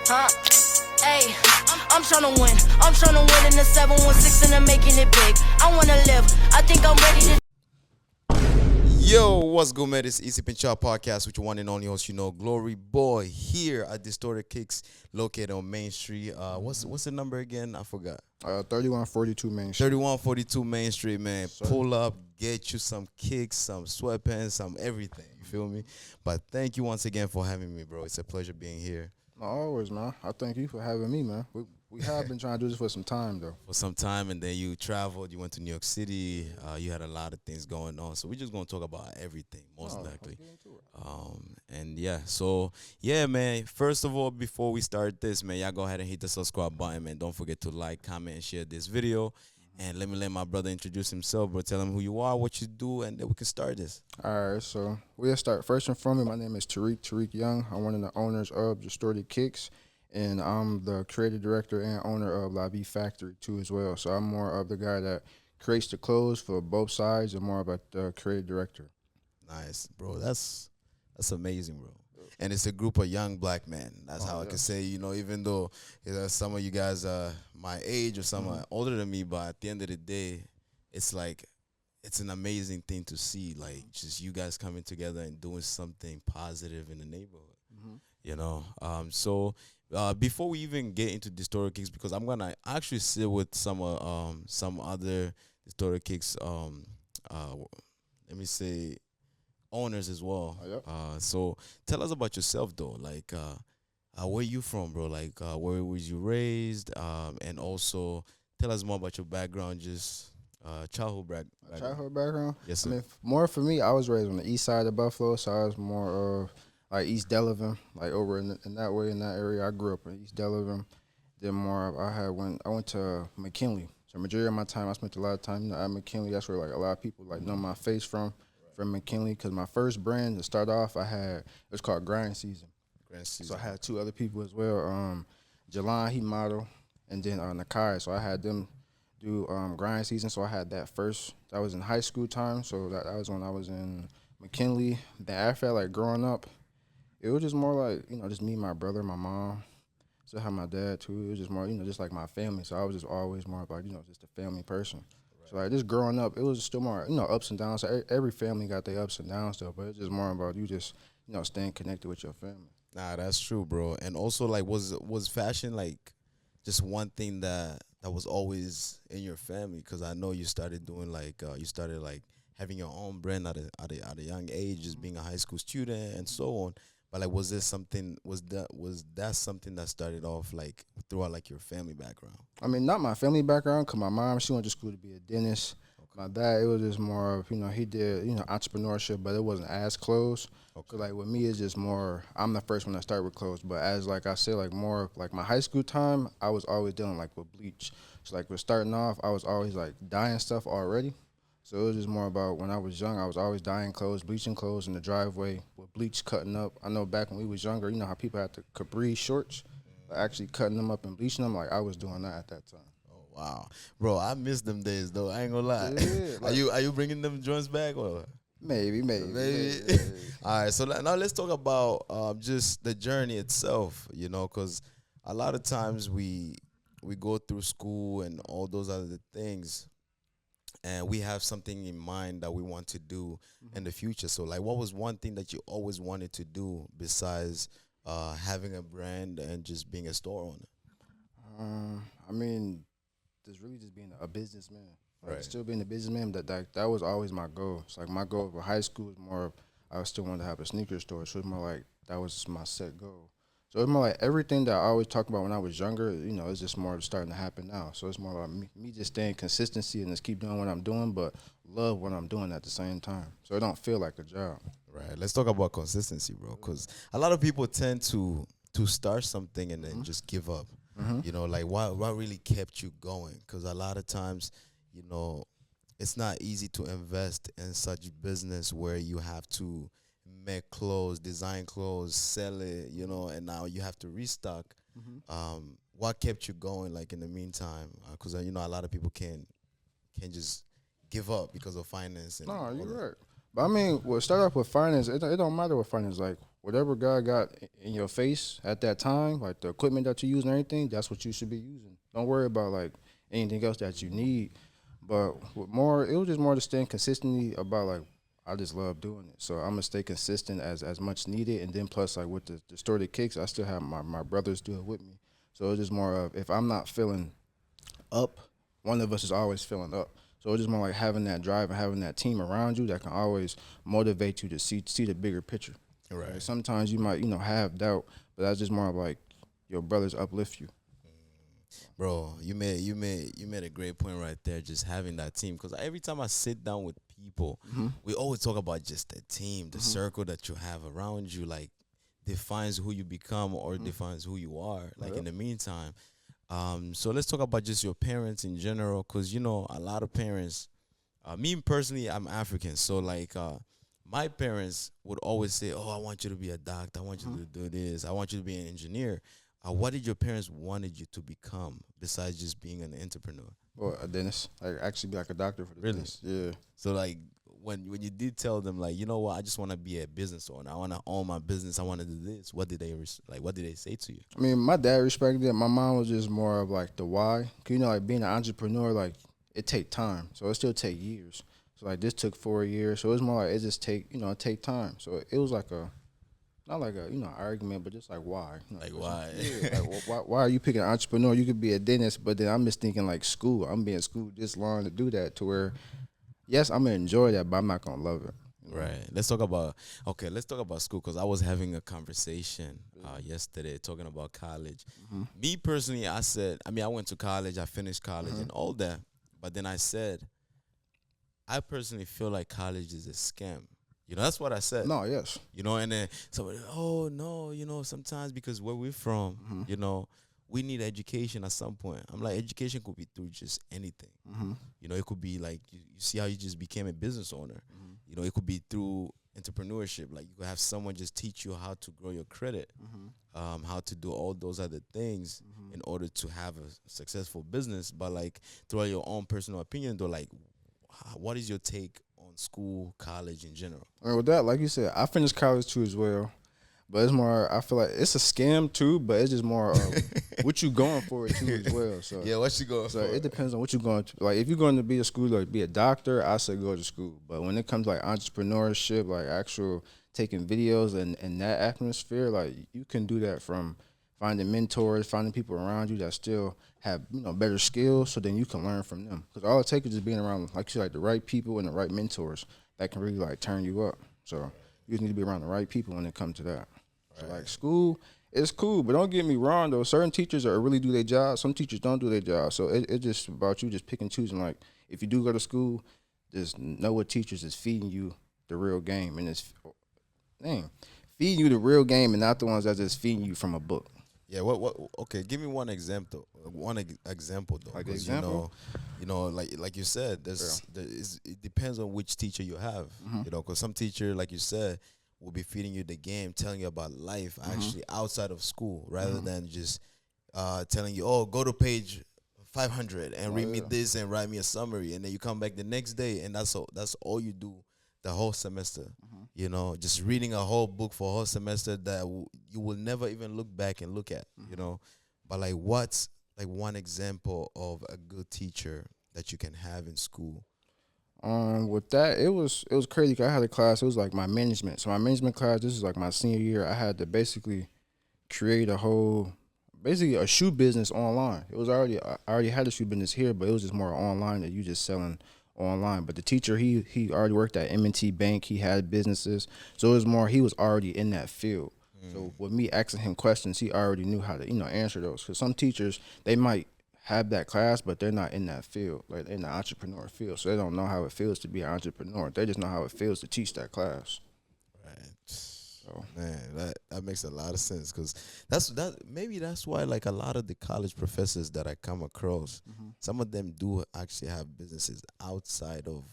Huh? Hey, I'm tryna win. I'm tryna win in the 716 and I'm making it big. I wanna live. I think I'm ready to. Yo, what's good, man? It's Easy Pinch Out Podcast with your one and only host, Glory Boy, here at Distorted Kicks, located on Main Street. What's the number again? I forgot. 3142 Main Street. 3142 Main Street, man. Sorry. Pull up, get you some kicks, some sweatpants, some everything. You feel me? But thank you once again for having me, bro. It's a pleasure being here. No, always, man. I thank you for having me, man. We have been trying to do this for some time, though. For some time, and then you traveled. You went to New York City. You had a lot of things going on. So we're just gonna talk about everything, most likely. And yeah, so yeah, man. First of all, before we start this, man, y'all go ahead and hit the subscribe button, man. Don't forget to like, comment, and share this video. And let my brother introduce himself, bro. Tell him who you are, what you do, and then we can start this. All right, so we'll start. First and foremost, my name is Tariq Young. I'm one of the owners of Distorted Kicks, and I'm the creative director and owner of Lavie Factory, too, as well. So I'm more of the guy that creates the clothes for both sides and more about the creative director. Nice, bro. That's amazing, bro. And it's a group of young black men. That's how I can say, even though some of you guys are my age or some are older than me, but at the end of the day, it's like, it's an amazing thing to see, like, just you guys coming together and doing something positive in the neighborhood, So before we even get into Distorted Kicks, because I'm going to actually sit with some other Distorted Kicks, let me say, owners as well. Oh, yep. So tell us about yourself, though. Like, where you from, bro? Like, where was you raised? And also tell us more about your background, just childhood background. Childhood background? Yes, sir. I mean, more for me, I was raised on the east side of Buffalo, so I was more of like East Delavan, like over in that way, in that area. I grew up in East Delavan. Then more of, I went to McKinley. So majority of my time, I spent a lot of time at McKinley. That's where like a lot of people like know my face from McKinley, because my first brand to start off, it was called Grind Season. So I had two other people as well. Jalan, he modeled, and then Nakai. So I had them do Grind Season. So I had that first. That was in high school time. So that was when I was in McKinley. Then after like growing up, it was just more like, just me, my brother, my mom. So I had my dad too. It was just more, just like my family. So I was just always more like, just a family person. So like just growing up, it was still more, ups and downs. So every family got their ups and downs though, but it's just more about you just, staying connected with your family. Nah, that's true, bro. And also, like, was fashion like just one thing that was always in your family? Because I know you started doing like having your own brand at a young age, just being a high school student and so on. But like, was that something that started off like throughout like your family background? I mean, not my family background, because my mom, she went to school to be a dentist. Okay. My dad, it was just more of, he did, entrepreneurship, but it wasn't as close. Okay. Like with me, it's just more, I'm the first one that started with clothes. But as like I said, like more like my high school time, I was always dealing like with bleach. So like with starting off, I was always like dyeing stuff already. So it was just more about when I was young, I was always dyeing clothes, bleaching clothes in the driveway with bleach cutting up. I know back when we was younger, how people had the Capri shorts, actually cutting them up and bleaching them, like I was doing that at that time. Oh, wow. Bro, I miss them days, though. I ain't gonna lie. Yeah, like, are you bringing them joints back? Or? Maybe. All right, so now let's talk about just the journey itself, because a lot of times we go through school and all those other things, and we have something in mind that we want to do in the future. So, like, what was one thing that you always wanted to do besides having a brand and just being a store owner? I mean, just really just being a businessman. Like, right. Still being a businessman, that was always my goal. It's like my goal for high school was more of, I still wanted to have a sneaker store. So it's more like that was my set goal. So it's more like everything that I always talk about when I was younger, it's just more starting to happen now. So it's more like me just staying consistency and just keep doing what I'm doing, but love what I'm doing at the same time. So it don't feel like a job. Right. Let's talk about consistency, bro, because a lot of people tend to start something and then just give up. Like what really kept you going? Because a lot of times, it's not easy to invest in such business where you have to make clothes, design clothes, sell it, and now you have to restock. What kept you going, like, in the meantime? Because a lot of people can just give up because of finance. No, you're right. But I mean, we'll start off with finance. It don't matter what finance. Like whatever God got in your face at that time, like the equipment that you use and everything, that's what you should be using. Don't worry about like anything else that you need. But with more, it was just more to staying consistently about like I just love doing it. So I'm gonna stay consistent as much needed, and then plus like with the distorted kicks, I still have my brothers do it with me. So it's just more of if I'm not feeling up, one of us is always feeling up. So it's just more like having that drive and having that team around you that can always motivate you to see the bigger picture. Right. Like sometimes you might have doubt, but that's just more of like your brothers uplift you. Bro, you made a great point right there. Just having that team, because every time I sit down with people, we always talk about just the team, the circle that you have around you, like defines who you become or defines who you are. Like in the meantime, so let's talk about just your parents in general, because a lot of parents. Me personally, I'm African, so like my parents would always say, "Oh, I want you to be a doctor. I want you to do this. I want you to be an engineer." What did your parents wanted you to become besides just being an entrepreneur? Or a dentist. Like actually be like a doctor for the Really? dentist. Yeah. So like when you did tell them like, you know what, I just want to be a business owner. I want to own my business. I want to do this. What did they what did they say to you? I mean, my dad respected it. My mom was just more of like the why. 'Cause, like being an entrepreneur, like it take time. So it still take years. So like this took 4 years. So it was more like it just it take time. So it was like not like a argument, but just like why? Like why? Yeah, like why are you picking an entrepreneur? You could be a dentist, but then I'm just thinking like school. I'm being schooled this long to do that to where, yes, I'm gonna enjoy that, but I'm not gonna love it. Right. Let's talk about school, because I was having a conversation yesterday talking about college. Me personally, I said, I went to college, I finished college and all that, but then I said, I personally feel like college is a scam. That's what I said. No, yes. And then somebody, oh no, sometimes because where we're from, we need education at some point. I'm like, education could be through just anything. It could be like you see how you just became a business owner. It could be through entrepreneurship. Like you could have someone just teach you how to grow your credit, how to do all those other things in order to have a successful business. But like throughout your own personal opinion, though, like what is your take on school, college in general? With that, like you said, I finished college too as well. But it's more, I feel like it's a scam too, but it's just more what you going for it too as well. So yeah, what you going for? So it depends on what you're going to. Like if you're going to be a school, like be a doctor, I say go to school. But when it comes to like entrepreneurship, like actual taking videos and that atmosphere, like you can do that from finding mentors, finding people around you that still have better skills, so then you can learn from them. Because all it takes is just being around like you said, like the right people and the right mentors that can really like turn you up. So you just need to be around the right people when it comes to that. So like school, it's cool, but don't get me wrong though. Certain teachers are really do their job. Some teachers don't do their job. So it's just about you just pick and choosing. Like if you do go to school, just know what teachers is feeding you the real game, and it's feeding you the real game, and not the ones that just feeding you from a book. Yeah. What? Okay. Give me one example. One example though. Like example. Like you said, it depends on which teacher you have. Because some teacher, like you said, will be feeding you the game, telling you about life actually outside of school, rather than just telling you, oh, go to page 500 and read me this and write me a summary, and then you come back the next day and that's all you do the whole semester. Just reading a whole book for a whole semester that you will never even look back and look at. But like what's like one example of a good teacher that you can have in school? With that, it was crazy. 'Cause I had a class. It was like my management. So my management class. This is like my senior year. I had to basically create a shoe business online. It was I already had a shoe business here, but it was just more online that you just selling online. But the teacher, he already worked at M&T Bank. He had businesses, so it was more. He was already in that field. So with me asking him questions, he already knew how to answer those. Because some teachers, they might have that class, but they're not in that field, like in the entrepreneur field. So they don't know how it feels to be an entrepreneur. They just know how it feels to teach that class. Right. So man, that makes a lot of sense, because maybe that's why like a lot of the college professors that I come across, some of them do actually have businesses outside of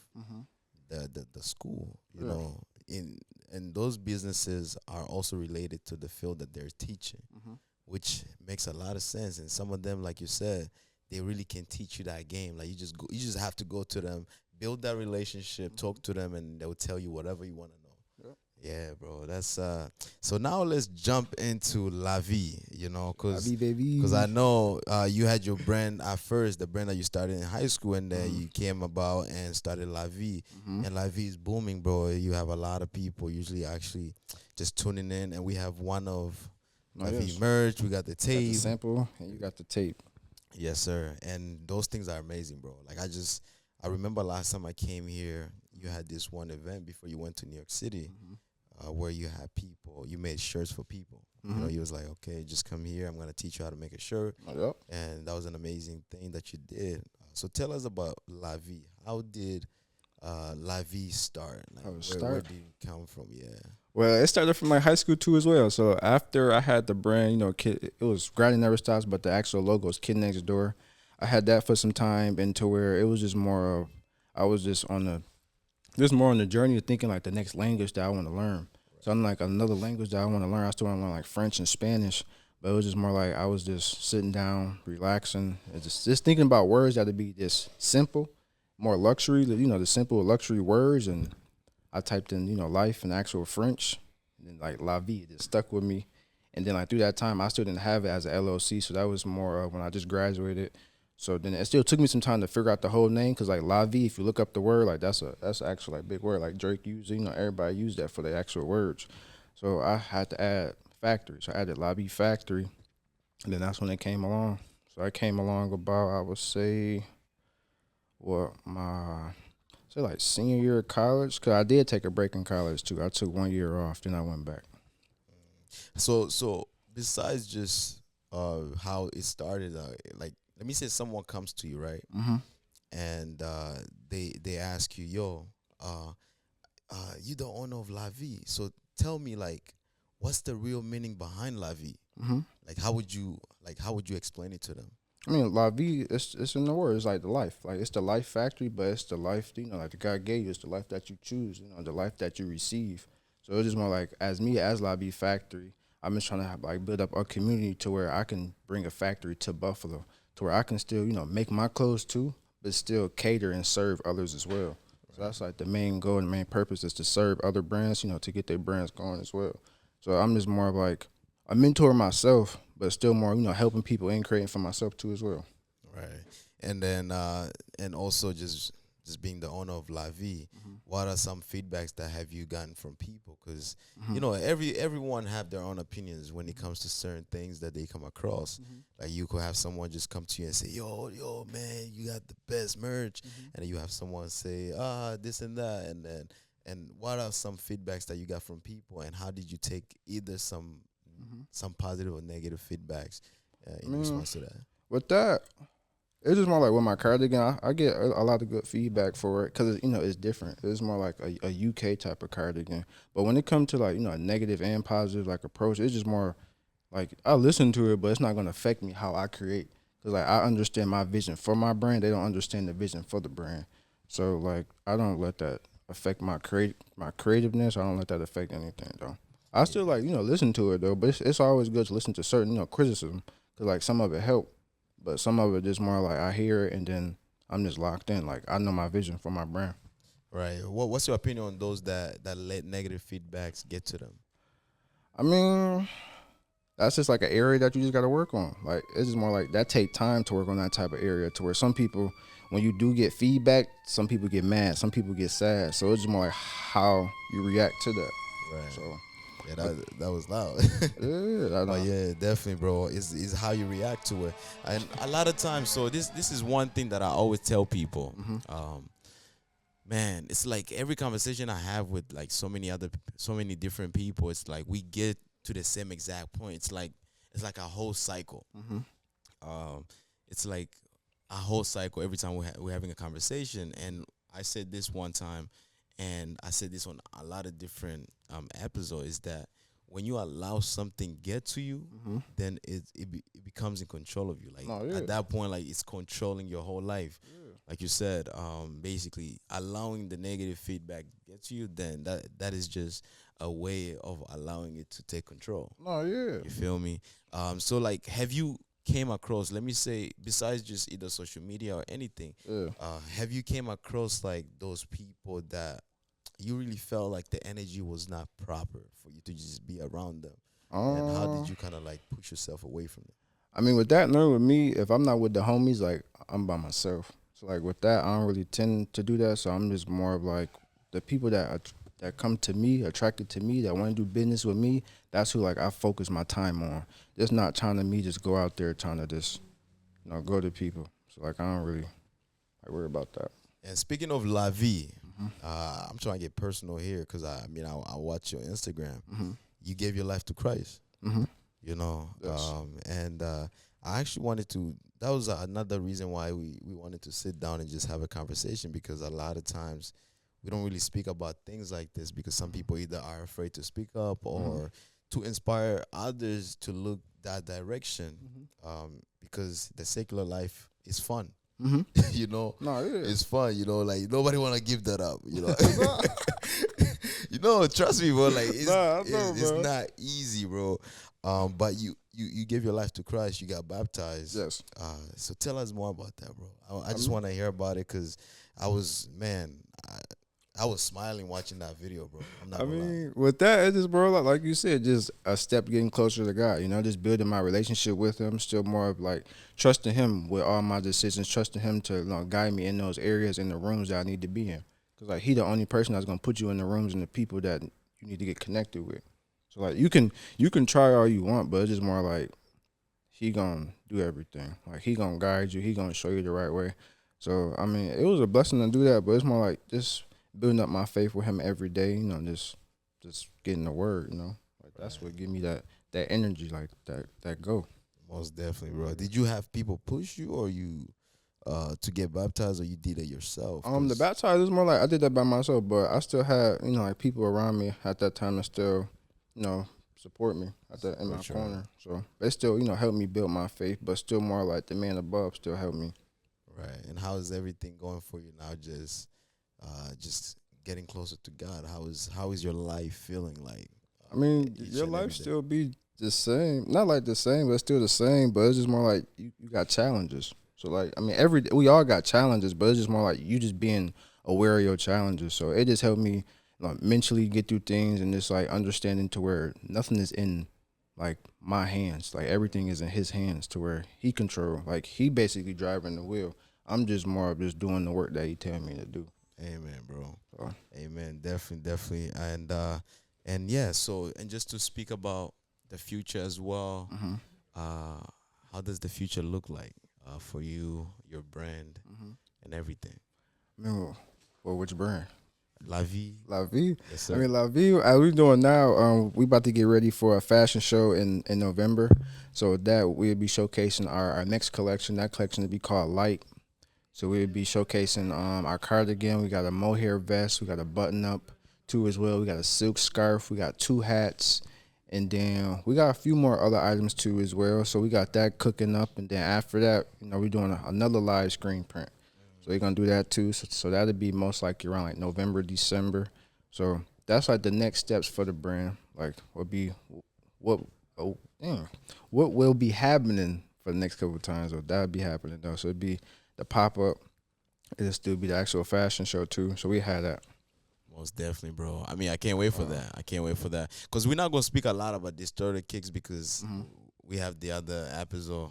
the school. You know, and those businesses are also related to the field that they're teaching, which makes a lot of sense. And some of them, like you said, they really can teach you that game. Like you just have to go to them, build that relationship, talk to them, and they will tell you whatever you want to know. Yeah, bro. That's so now let's jump into Lavie, you know, I cause be baby. cause I know you had your brand at first, the brand that you started in high school, and then Mhm. you came about and started Lavie, Mhm. and Lavie is booming, bro. You have a lot of people usually actually just tuning in, and we have one of No, Lavie yes. merch. We got the Got the tape, sample and you got the tape. yes, sir. And those things are amazing, bro. Like I remember last time I came here, you had this one event before you went to New York City, Mhm. where you had people, you made shirts for people. You know, Mhm. you was like, okay, just come here. I'm gonna teach you how to make a shirt, Yep. and that was an amazing thing that you did. So tell us about La Vie. How did La Vie start? Like, How it where start? did it come from? Yeah. Well, it started from my high school too as well. So after I had the brand, kid, it was Grinding Never Stops, but the actual logo is Kid Next Door. I had that for some time, into where it was just more of, I was just more on the journey of thinking like the next language that I want to learn. So I'm like another language that I want to learn. I still want to learn like French and Spanish, but it was just more like I was just sitting down, relaxing, and just thinking about words that would be just simple, more luxury. The simple luxury words, and I typed in life and actual French, and then like La Vie, it just stuck with me. And then like through that time, I still didn't have it as a LLC, so that was more when I just graduated. So then it still took me some time to figure out the whole name, because like La Vie, if you look up the word, like that's actually like big word, like Drake used it. Everybody used that for the actual words. So I had to add factory, so I added Lavie Factory, and then that's when it came along. So I came along about, I would say, what my say like senior year of college, because I did take a break in college too. I took 1 year off, then I went back. So besides just how it started, like let me say someone comes to you, right? Mm-hmm. And they ask you, yo, uh, you the owner of La Vie. So tell me, like, what's the real meaning behind La Vie? Mm-hmm. Like how would you explain it to them? I mean, La Vie, it's in the word. It's like the life. Like it's the life factory, but it's the life, like the God gave you. It's the life that you choose, the life that you receive. So it's just more like, as me, as La Vie Factory, I'm just trying to like build up a community to where I can bring a factory to Buffalo, to where I can still, make my clothes too, but still cater and serve others as well. So that's like the main goal and main purpose, is to serve other brands, to get their brands going as well. So I'm just more of like a mentor myself, but still more, helping people and creating for myself too as well. Right. And then and also just being the owner of La Vie, Mm-hmm. what are some feedbacks that have you gotten from people? Because Mm-hmm. everyone have their own opinions when it comes to certain things that they come across. Mm-hmm. Like you could have someone just come to you and say, yo, man, you got the best merch, Mm-hmm. and then you have someone say, this and that, and what are some feedbacks that you got from people, and how did you take either Mm-hmm. some positive or negative feedbacks I in mean, response to that? with that, it's just more like with my cardigan. I get a lot of good feedback for it, because it's different. It's more like a UK type of cardigan. But when it comes to like a negative and positive like approach, it's just more like I listen to it, but it's not gonna affect me how I create. Cause like I understand my vision for my brand, they don't understand the vision for the brand. So like I don't let that affect my creativeness. I don't let that affect anything though. I still like listen to it though, but it's always good to listen to certain criticism, cause like some of it help, but some of it just more like I hear it and then I'm just locked in. Like I know my vision for my brand. Right. What's your opinion on those that let negative feedbacks get to them? I mean, that's just like an area that you just got to work on. Like it's just more like that take time to work on that type of area, to where some people, when you do get feedback, some people get mad, some people get sad. So it's just more like how you react to that. Right. So Yeah, that was loud. yeah, I But know. yeah, definitely, bro. Is how you react to it, and a lot of times. So this is one thing that I always tell people. Mm-hmm. Man, it's like every conversation I have with like so many different people. It's like we get to the same exact point. It's like a whole cycle. Mm-hmm. Um, it's like a whole cycle every time we're having a conversation. And I said this one time, and I said this on a lot of different episodes, is that when you allow something get to you, Mm-hmm. then it becomes in control of you. Like No, yeah. at that point, like it's controlling your whole life. Yeah. Like you said, basically allowing the negative feedback get to you, then that is just a way of allowing it to take control. No, yeah. You feel me? So like, have you came across, let me say, besides just either social media or anything, Yeah. have you came across like those people that you really felt like the energy was not proper for you to just be around them? And how did Um, you kind of like push yourself away from them? I mean, with that, no, with me, if I'm not with the homies, like I'm by myself. So like with that, I don't really tend to do that. So I'm just more of like the people that come to me, attracted to me, that want to do business with me. That's who like I focus my time on. Just not trying to me just go out there trying to just go to people. So like I don't really like worry about that. And speaking of Lavie, I'm trying to get personal here because I watch your Instagram. You gave your life to Christ, Mm-hmm. you know, Yes. and I actually wanted to. That was another reason why we wanted to sit down and just have a conversation, because a lot of times we don't really speak about things like this because some people either are afraid to speak up or to inspire others to look that direction, because the secular life is fun. Mm-hmm. You know, No, it is. it's fun. You know, like nobody want to give that up. You know, you know, trust me, bro. Like Nah, I know, it's bro. not easy, bro. But you gave your life to Christ. You got baptized. Yes. So tell us more about that, bro. I just want to hear about it because I was I was smiling watching that video, bro. I'm not I gonna lie. mean, with that, it's just, bro, like you said, just a step getting closer to God, just building my relationship with Him, still more of like trusting Him with all my decisions, trusting Him to guide me in those areas, in the rooms that I need to be in. Because, like, He the only person that's going to put you in the rooms and the people that you need to get connected with. So, like, you can try all you want, but it's just more like He going to do everything. Like, He going to guide you. He going to show you the right way. So, I mean, it was a blessing to do that, but it's more like just building up my faith with Him every day, just getting the word, like that's what give me that energy, like that go. Most definitely, bro. Did you have people push you, or you to get baptized, or you did it yourself? The 'Cause- baptized is more like I did that by myself, but I still had like people around me at that time that still support me at that in For my sure. corner. So they still help me build my faith, but still more like the man above still help me. Right. And how is everything going for you now? Just getting closer to God. How is your life feeling like? I mean, each your and life every day? still be the same. Not like the same, but it's still the same. But it's just more like you got challenges. So like, I mean, every day we all got challenges, but it's just more like you just being aware of your challenges. So it just helped me mentally get through things and just like understanding to where nothing is in like my hands. Like everything is in His hands to where He control. Like He basically driving the wheel. I'm just more of just doing the work that He tell me to do. Amen, bro. So, Amen. Definitely. And yeah, so and just to speak about the future as well, how does the future look like for you, your brand, and everything? I mean, well, which brand? Lavie. Lavie. Yes, sir. I mean, Lavie, as we doing now, we about to get ready for a fashion show in November. So that we'll be showcasing our next collection. That collection will be called Light. So we'll be showcasing our cardigan. We got a mohair vest. We got a button up too as well. We got a silk scarf. We got 2 hats. And then we got a few more other items too as well. So we got that cooking up. And then after that, we're doing another live screen print. So we're going to do that too. So that'll be most likely around like November, December. So that's like the next steps for the brand. Like will be what will be happening for the next couple of times. So that'll be happening though. So it'd be the pop-up. It'll still be the actual fashion show too. So we had that. Most definitely, bro. I mean, I can't wait for that. I can't wait for that. Because we're not going to speak a lot about Distorted Kicks because we have the other episode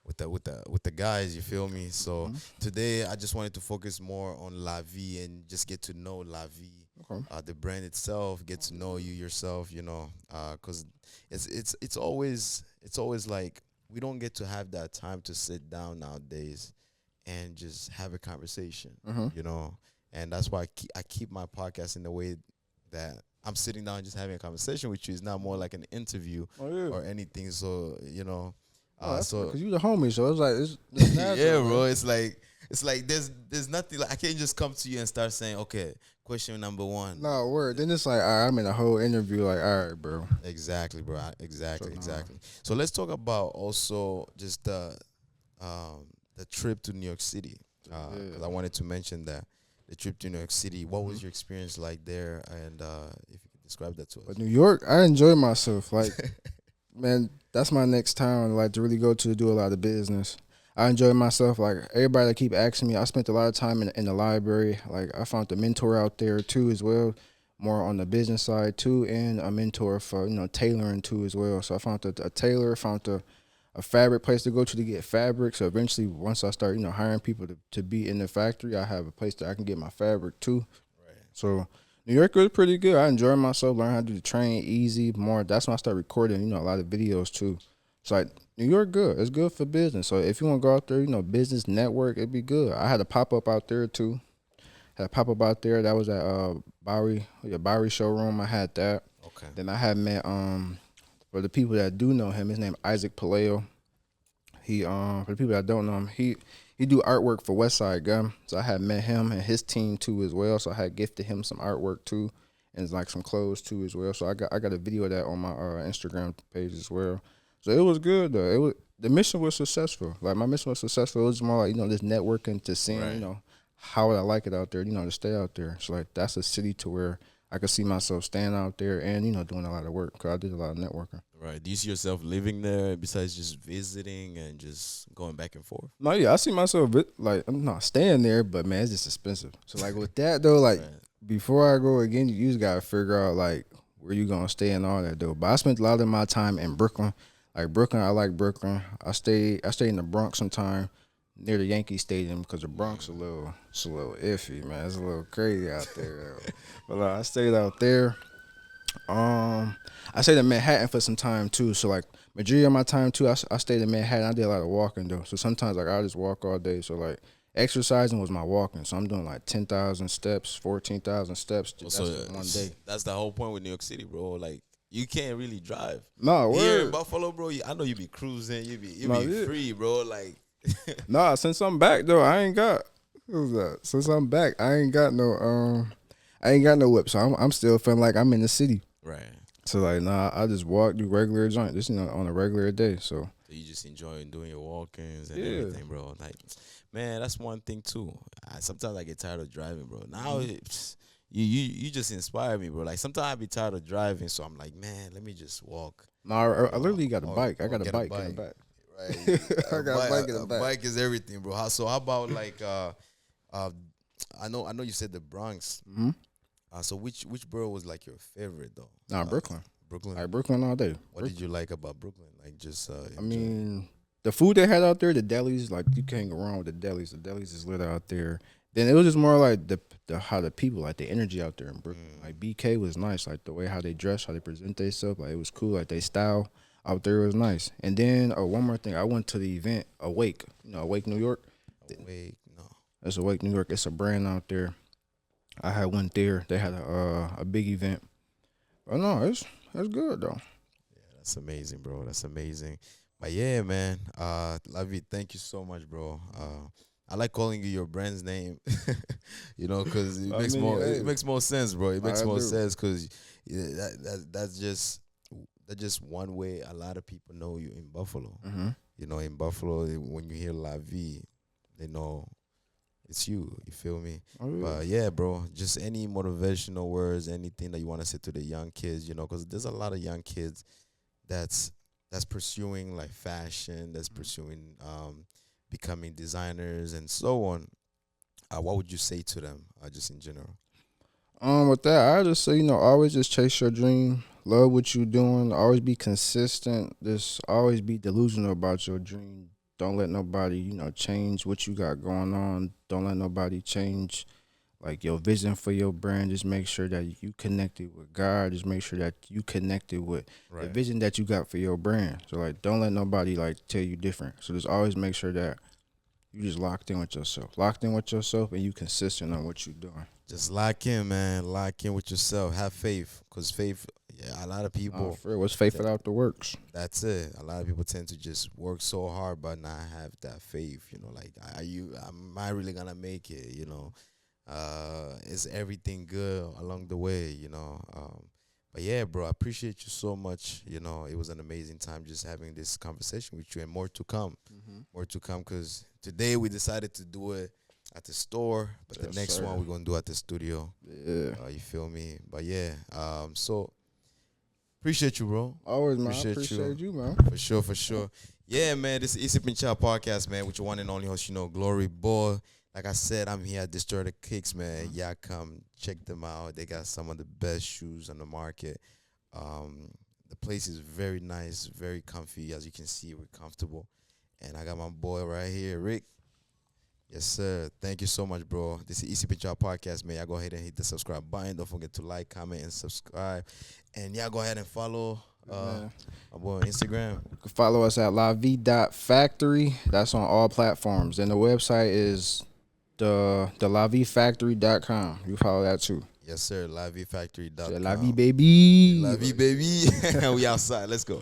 with the guys, you feel me? So today I just wanted to focus more on Lavie and just get to know Lavie, the brand itself, get to know you yourself, because it's always like we don't get to have that time to sit down nowadays and just have a conversation, and that's why I keep my podcast in the way that I'm sitting down and just having a conversation with you. It's not more like an interview or anything. So so because you the homie, so it's like it's natural, yeah, man. bro. It's like there's nothing like I can't just come to you and start saying, okay, question number 1. No word. Then it's like, all right, I'm in a whole interview. Like, all right, bro. Exactly, bro. Exactly. So let's talk about also just the trip to New York City. 'Cause I wanted to mention that the trip to New York City. What was your experience like there? And if you could describe that to us. But New York, I enjoy myself. Like, man, that's my next town. Like to really go to do a lot of business. I enjoy myself. Like everybody that keep asking me, I spent a lot of time in the library. Like I found a mentor out there too as well, more on the business side too, and a mentor for tailoring too as well. So I found a tailor, found a fabric place to go to get fabric. So eventually, once I start hiring people to be in the factory, I have a place that I can get my fabric too. Right. So New York was pretty good. I enjoyed myself, learned how to do the train easy more. That's when I started recording, a lot of videos too. So like New York good. It's good for business. So if you want to go out there, business network, it'd be good. I had a pop up out there too. Had a pop up out there. That was at Bowery showroom. I had that. Okay. Then I had met for the people that do know him, his name Isaac Paleo. He for the people that don't know him, he do artwork for West Side Gun. So I had met him and his team too as well. So I had gifted him some artwork too, and like some clothes too as well. So I got a video of that on my Instagram page as well. So it was good though. The mission was successful. Like my mission was successful. It was more like this networking to seeing Right. how would I like it out there. To stay out there. So like that's a city to where I could see myself staying out there and doing a lot of work because I did a lot of networking. Right. Do you see yourself living there besides just visiting and just going back and forth? No, yeah, I see myself like I'm not staying there, but man, it's just expensive. So like with that though, like Right. before I go again, you just gotta figure out like where you gonna stay and all that though. But I spent a lot of my time in Brooklyn. Like Brooklyn, I like Brooklyn. I stay in the Bronx sometime near the Yankee Stadium because the Bronx it's a little iffy, man. It's a little crazy out there. But I stayed out there. I stayed in Manhattan for some time too. So like majority of my time too, I stayed in Manhattan. I did a lot of walking though. So sometimes like I just walk all day. So like exercising was my walking. So I'm doing like 10,000 steps, 14,000 steps. That's So just one day. that's the whole point with New York City, bro. Like you can't really drive. No, Here in word. Buffalo, bro, I know you be cruising, you be No, yeah. free, bro. Like Nah, since I'm back though, I ain't got. What was that? Since I'm back, I ain't got no whip. So I'm still feeling like I'm in the city. right. So like nah, I just walk, do regular joint, just on a regular day. So So you just enjoy doing your walk-ins and Yeah. everything, bro. Like, man, that's one thing too. Sometimes I get tired of driving, bro. Now you just inspire me, bro. Like sometimes I be tired of driving, so I'm like, man, let me just walk. nah, I literally got a Or- bike. I or got a get bike in the back. Right. I got a bike in the back. Bike is everything, bro. How about like I know you said the Bronx. Mm-hmm. So which borough was like your favorite though? Nah, Brooklyn. Brooklyn. Like Brooklyn all day. What did you like about Brooklyn? Like just I mean, the food they had out there, the delis, like you can't go wrong with the delis. The delis is lit out there. Then it was just more like the how the people, like the energy out there in Brooklyn. Like BK was nice, like the way how they dress, how they present themselves, like it was cool. Like they style out there was nice. And then one more thing, I went to the event Awake, Awake New York. wait, no. It's Awake New York. It's a brand out there. I had went there. They had a big event. But no, it's good though. That's amazing, bro. That's amazing. But yeah, man. Lavie, thank you so much, bro. I like calling you your brand's name, because it makes it makes more sense, bro. It makes more sense because that's just one way a lot of people know you in Buffalo. Mm-hmm. In Buffalo, when you hear Lavie, they know it's you. You feel me? Oh, yeah. But yeah, bro, just any motivational words, anything that you want to say to the young kids, because there's a lot of young kids that's pursuing like fashion, that's pursuing becoming designers and so on. What would you say to them, just in general? With that, I just say, always just chase your dream. Love what you're doing. Always be consistent. Just always be delusional about your dream. Don't let nobody, change what you got going on. Don't let nobody change, like, your vision for your brand. Just make sure that you connected with God. Just make sure that you connected with the vision that you got for your brand. So, like, don't let nobody, like, tell you different. So just always make sure that you just locked in with yourself. Locked in with yourself, and you consistent on what you're doing. Just lock in, man. Lock in with yourself. Have faith, because faith. Yeah, a lot of people. For real, what's faith without the works? That's it. A lot of people tend to just work so hard, but not have that faith. Like, am I really gonna make it? Is everything good along the way? But yeah, bro, I appreciate you so much. It was an amazing time just having this conversation with you, and more to come. More to come, because today we decided to do it at the store, but the next one we're gonna do at the studio. Yeah. You feel me? But yeah, so appreciate you, bro. Always, man. Appreciate I appreciate you, man. For sure. Yeah, man, this is Easy Pincha podcast, man, with your one and only host, Glory Boy. Like I said, I'm here at Destroy the Kicks, man. Y'all come check them out. They got some of the best shoes on the market. The place is very nice, very comfy. As you can see, we're comfortable. And I got my boy right here, Rick. Yes, sir. Thank you so much, bro. This is Easy Pincha podcast, man. Y'all go ahead and hit the subscribe button. Don't forget to like, comment, and subscribe. And y'all go ahead and follow my boy on Instagram. You can follow us at Lavie.Factory. That's on all platforms. And the website is the LavieFactory.com. You follow that too. Yes, sir. LavieFactory.com. Lavie baby. Lavie baby. We outside. Let's go.